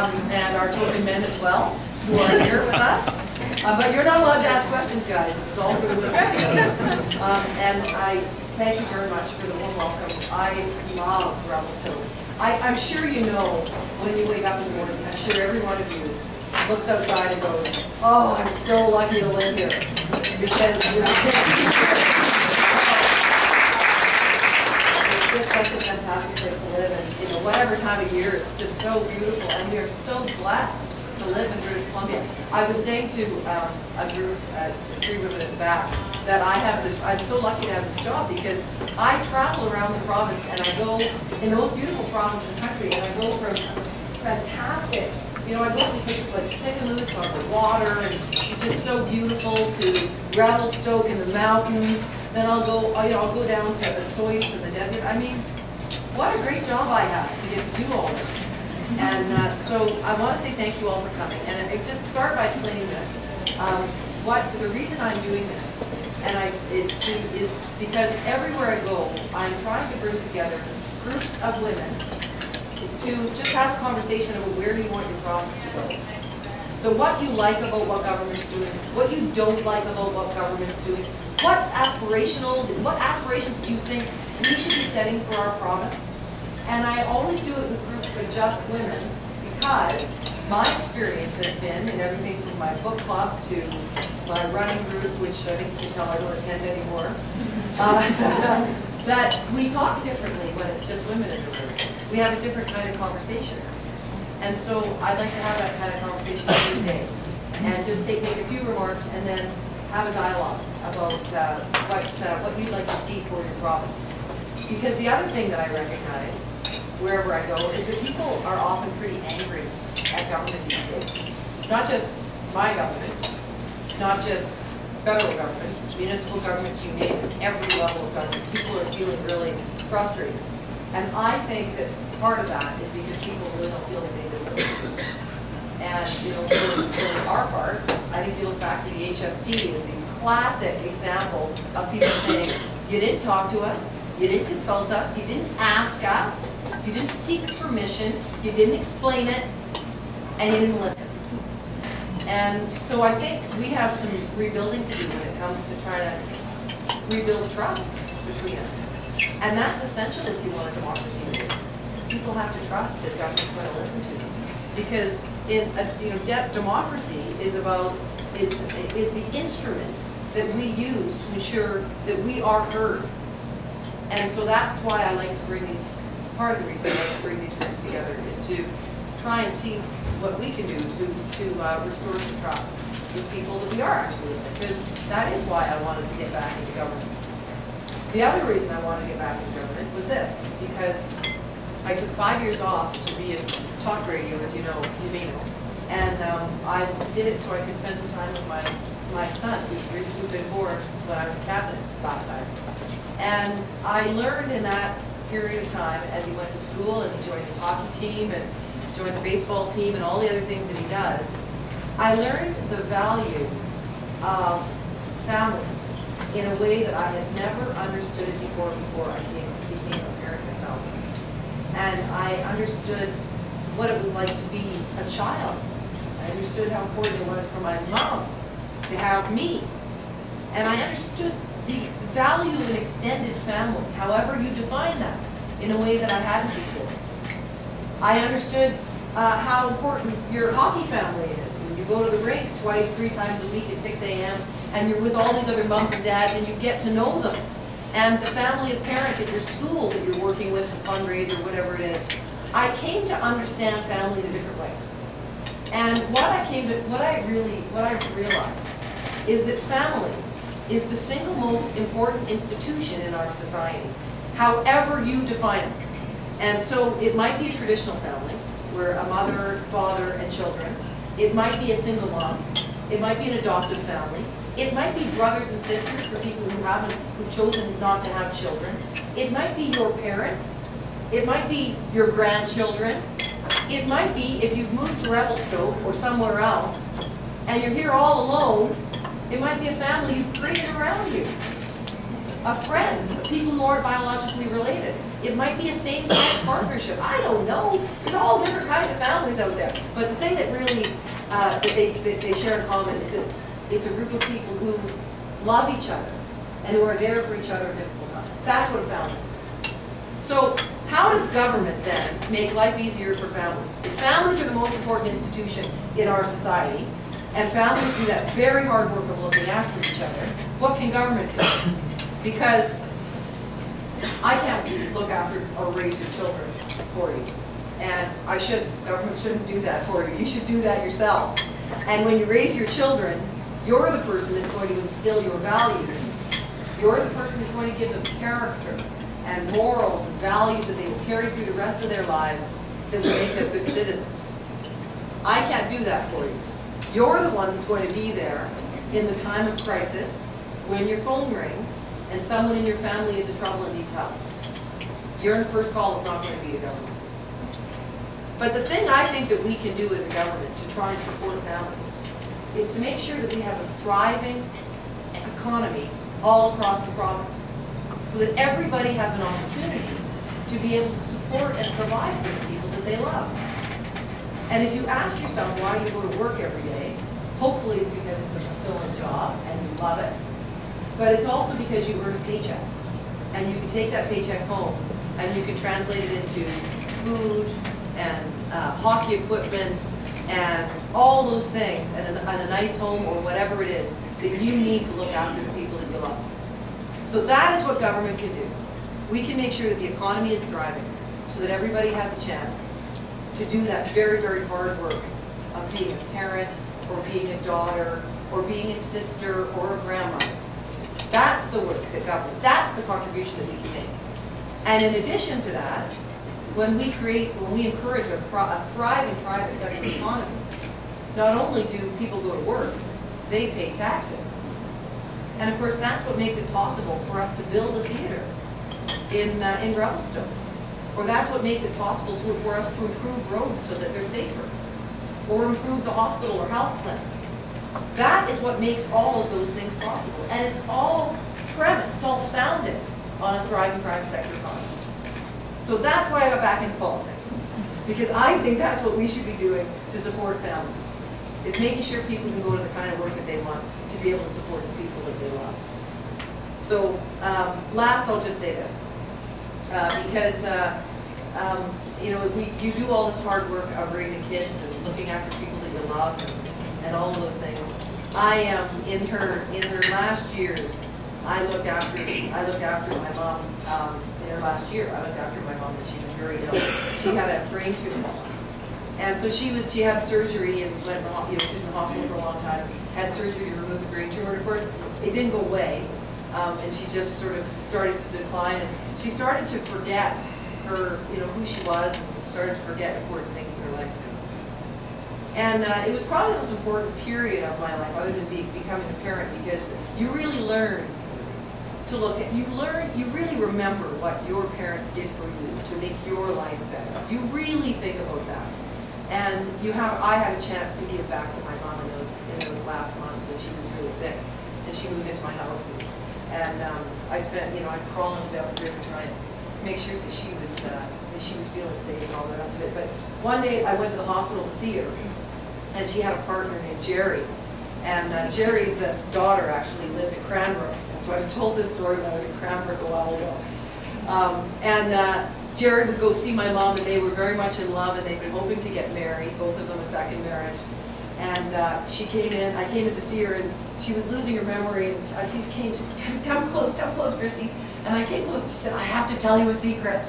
and our token men as well, who are here with us. But you're not allowed to ask questions, guys. This is all for the women. And I thank you very much for the warm welcome. I love Revelstoke. I'm sure you know when you wake up in the morning, I'm sure every one of you looks outside and goes, oh, I'm so lucky to live here. Because it's just such a fantastic place to live. And whatever time of year, it's just so beautiful. And we are so blessed to live in British Columbia. I was saying to a group, 3 women at the back, that I'm so lucky to have this job because I travel around the province and I go in the most beautiful province in the country, and I go from fantastic, I go from places like Sicamous on the water and it's just so beautiful to Revelstoke in the mountains. Then I'll go down to Osoyoos in the desert. I mean, what a great job I have to get to do all this. And so I want to say thank you all for coming. And I just start by explaining this. The reason I'm doing this is because everywhere I go, I'm trying to bring together groups of women to just have a conversation about where you want your province to go. So what you like about what government's doing, what you don't like about what government's doing, what aspirations do you think we should be setting for our province? And I always do it with groups of just women because my experience has been in everything from my book club to my running group, which I think you can tell I don't attend anymore, that we talk differently when it's just women in the room. We have a different kind of conversation. And so I'd like to have that kind of conversation every day and just make a few remarks and then have a dialogue about what you'd like to see for your province. Because the other thing that I recognize wherever I go is that people are often pretty angry at government these days. Not just my government, not just federal government, municipal governments, you name it, every level of government. People are feeling really frustrated. And I think that part of that is because people really don't feel like they've been listened to. And for our part, I think you look back to the HST as the classic example of people saying, you didn't talk to us, you didn't consult us, you didn't ask us, you didn't seek permission, you didn't explain it, and you didn't listen. And so I think we have some rebuilding to do when it comes to trying to rebuild trust between us. And that's essential if you want a democracy to work. People have to trust that government's going to listen to them. Because democracy is the instrument that we use to ensure that we are heard. And so that's why I like to bring these, part of the reason I like to bring these groups together is to try and see what we can do to restore some trust with people that we are actually listening. Because that is why I wanted to get back into government. The other reason I wanted to get back into government was this, because I took 5 years off to be in talk radio, as you may know. And I did it so I could spend some time with my son, who'd been born when I was in cabinet last time. And I learned in that period of time, as he went to school and he joined his hockey team and joined the baseball team and all the other things that he does, I learned the value of family in a way that I had never understood it before I became a parent myself. And I understood what it was like to be a child. I understood how important it was for my mom to have me. And I understood the value of an extended family, however you define that, in a way that I hadn't before. I understood how important your hockey family is. And you go to the rink twice, 3 times a week at 6 a.m. and you're with all these other moms and dads and you get to know them. And the family of parents at your school that you're working with to fundraise or whatever it is. I came to understand family in a different way. And what I realized is that family is the single most important institution in our society, however you define it. And so it might be a traditional family, where a mother, father, and children. It might be a single mom. It might be an adoptive family. It might be brothers and sisters for people who've chosen not to have children. It might be your parents. It might be your grandchildren. It might be, if you've moved to Revelstoke or somewhere else, and you're here all alone, it might be a family you've created around you. of friends, of people who aren't biologically related. It might be a same-sex partnership. I don't know. There's all different kinds of families out there. But the thing that really that they share in common is that it's a group of people who love each other and who are there for each other in difficult times. That's what a family is. So how does government then make life easier for families? If families are the most important institution in our society, and families do that very hard work of looking after each other, what can government do? Because I can't look after or raise your children for you. And government shouldn't do that for you. You should do that yourself. And when you raise your children, you're the person that's going to instill your values in them. You're the person that's going to give them character and morals and values that they will carry through the rest of their lives that will make them good citizens. I can't do that for you. You're the one that's going to be there in the time of crisis when your phone rings and someone in your family is in trouble and needs help. Your first call is not going to be a government. But the thing I think that we can do as a government to try and support families is to make sure that we have a thriving economy all across the province, so that everybody has an opportunity to be able to support and provide for the people that they love. And if you ask yourself why you go to work every day, hopefully it's because it's a fulfilling job and you love it, but it's also because you earn a paycheck. And you can take that paycheck home and you can translate it into food and hockey equipment and all those things, and a nice home or whatever it is that you need to look after the people that you love. So that is what government can do. We can make sure that the economy is thriving so that everybody has a chance to do that very, very hard work of being a parent or being a daughter or being a sister or a grandmother. That's the work that government, that's the contribution that we can make. And in addition to that, when we encourage a thriving private sector economy, not only do people go to work, they pay taxes. And of course, that's what makes it possible for us to build a theater in revelstoke. Or that's what makes it possible for us to improve roads so that they're safer. Or improve the hospital or health clinic. That is what makes all of those things possible. And it's all premised, it's all founded on a thriving private sector economy. So that's why I got back into politics. Because I think that's what we should be doing to support families. Is making sure people can go to the kind of work that they want to be able to support the people that they love. So last I'll just say this. Because you know, you do all this hard work of raising kids and looking after people that you love and all of those things. In her last years, I looked after my mom. In her last year, I looked after my mom, as she was very ill. She had a brain tumor, and so she had surgery and went, she was in the hospital for a long time. Had surgery to remove the brain tumor. And of course, it didn't go away, and she just sort of started to decline, and she started to forget her, who she was, and started to forget important things in her life. And it was probably the most important period of my life, other than becoming a parent, because you really learn to look at, you really remember what your parents did for you to make your life better. You really think about that. And I had a chance to give back to my mom in those last months when she was really sick, and she moved into my house, and I spent, I'd crawl down the river trying to make sure that she was feeling safe and all the rest of it. But one day I went to the hospital to see her, and she had a partner named Jerry. And Jerry's daughter actually lives in Cranbrook. And so I've told this story when I was in Cranbrook a while ago. Jerry would go see my mom, and they were very much in love, and they'd been hoping to get married, both of them a second marriage. And she came in, I came in to see her, and she was losing her memory, and she came, come close, Christy. And I came close, and she said, I have to tell you a secret.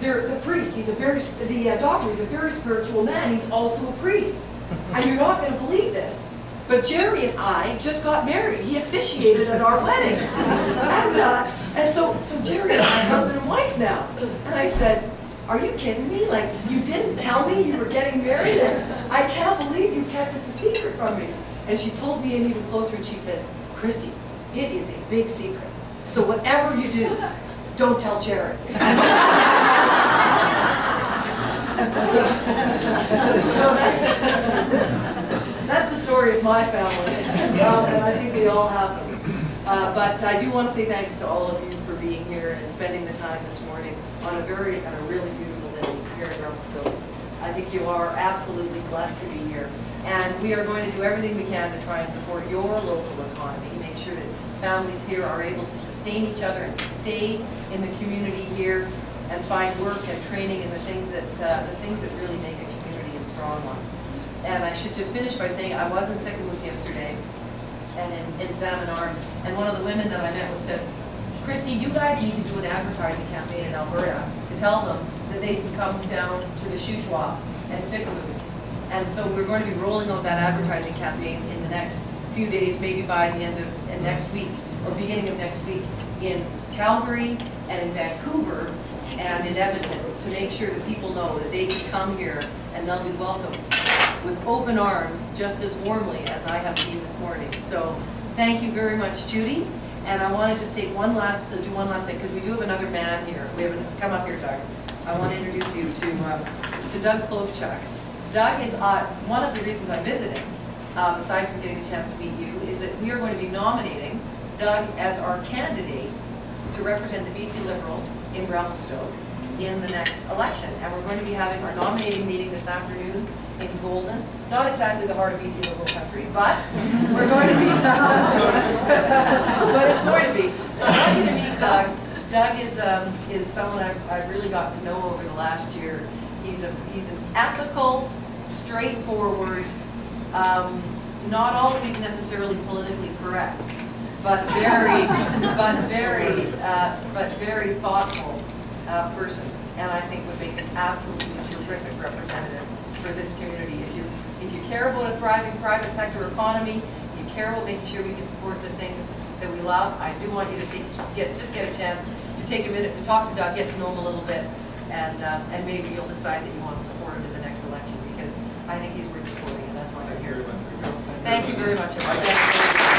The priest, the doctor, he's a very spiritual man, he's also a priest. And you're not going to believe this, but Jerry and I just got married. He officiated at our wedding. And so Jerry and I are husband and wife now. And I said, are you kidding me? Like, you didn't tell me you were getting married? And I can't believe you kept this a secret from me. And she pulls me in even closer and she says, Christy, it is a big secret. So whatever you do, don't tell Jerry. So that's the story of my family, and I think we all have them. But I do want to say thanks to all of you for being here and spending the time this morning on a really beautiful day here in Revelstoke. I think you are absolutely blessed to be here. And we are going to do everything we can to try and support your local economy, make sure that families here are able to sustain each other and stay in the community here and find work and training and the things that really make a community a strong one. And I should just finish by saying I was in Sycamoose yesterday and in Salmon Arm, and one of the women that I met with said, Christy, you guys need to do an advertising campaign in Alberta to tell them that they can come down to the Shuswap and Sycamoose. And so we're going to be rolling out that advertising campaign in the next few days, maybe by the end of next week or beginning of next week in Calgary and in Vancouver and in Edmonton, to make sure that people know that they can come here and they'll be welcomed with open arms just as warmly as I have been this morning. So thank you very much, Judy. And I want to just take do one last thing, because we do have another man here. We haven't come up here, Doug. I want to introduce you to Doug Klovchuk. Doug is one of the reasons I'm visiting, aside from getting the chance to meet you, is that we are going to be nominating Doug as our candidate to represent the BC Liberals in Revelstoke in the next election. And we're going to be having our nominating meeting this afternoon in Golden. Not exactly the heart of BC Liberal country, but we're going to be, but it's going to be. So I'm going to meet Doug. Doug is someone I've really got to know over the last year. He's an ethical, straightforward, not always necessarily politically correct, but very thoughtful person, and I think would make an absolutely terrific representative for this community. If you care about a thriving private sector economy, you care about making sure we can support the things that we love, I do want you to just get a chance to take a minute to talk to Doug, get to know him a little bit, and maybe you'll decide that you want to support him in the next election, because I think he's worth supporting, and that's why I'm here. So thank you very much, everybody.